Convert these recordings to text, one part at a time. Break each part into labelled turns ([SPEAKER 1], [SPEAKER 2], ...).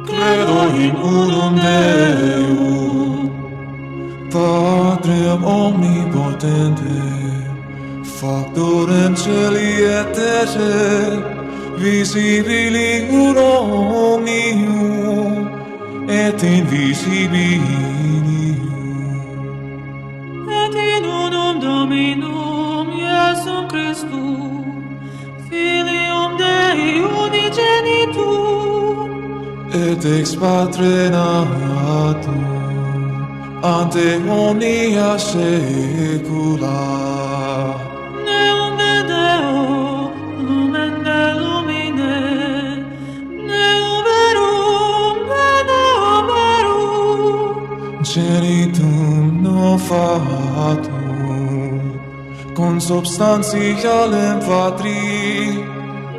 [SPEAKER 1] Credo in unum Deum, Patrem omnipotentem, Factorem celi et terrae, Visibilium omnium, et invisibilium.
[SPEAKER 2] Et in unum Dominum Iesum Christum, Filium Dei unigenitum,
[SPEAKER 1] Et ex Patre natum, ante omnia saecula.
[SPEAKER 2] Neum de Deo, lumen de lumine, Neum verum de Deo verum,
[SPEAKER 1] Genitum novatum, consubstantialem Patri,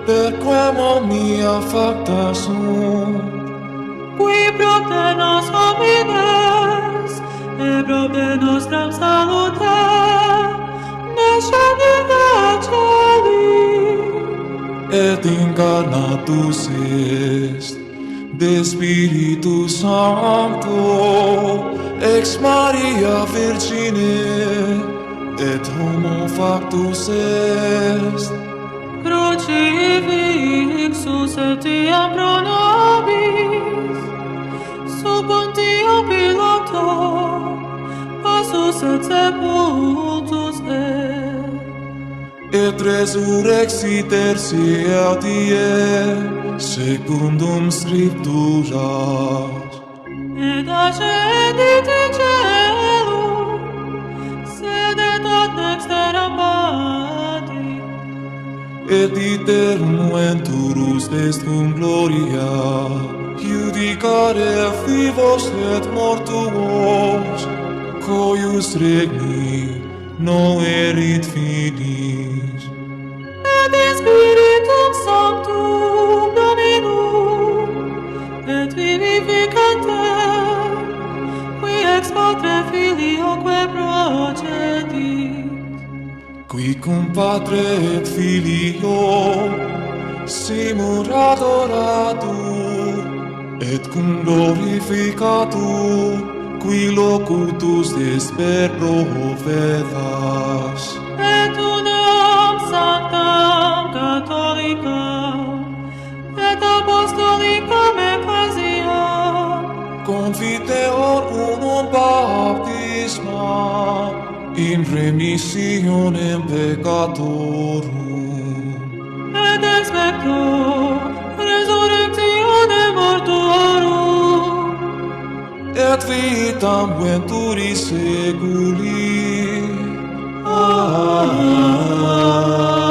[SPEAKER 1] per quem omnia facta sunt,
[SPEAKER 2] qui propter nos homines, et propter nostram salutem, descendit de celi,
[SPEAKER 1] et incarnatus est de Spiritu Sancto, ex Maria Virgine, et homo factus est.
[SPEAKER 2] crucifixus etiam pro nobis, sub Pontio Pilato, passus et sepultus
[SPEAKER 1] Et resurrexit tertia die, secundum scripturas.
[SPEAKER 2] et ascendit in caelum, sedet ad dextera Patri,
[SPEAKER 1] Et iterum venturus est cum gloria, judicare vivos et mortuos, coius regni erit finis.
[SPEAKER 2] et in Spiritum Sanctum Dominum, et vivificantem, qui ex Patre Filioque procedit,
[SPEAKER 1] Qui cum Patre et Filio simur adoratur, et cum glorificatur, qui locutus est per profetas.
[SPEAKER 2] et unam sanctam catholicam, et apostolicam ecclesiam,
[SPEAKER 1] Confiteor unum baptismam in remissionem peccatorum,
[SPEAKER 2] et expector resurrectione mortuorum,
[SPEAKER 1] et vitam venturis seculi. Amen.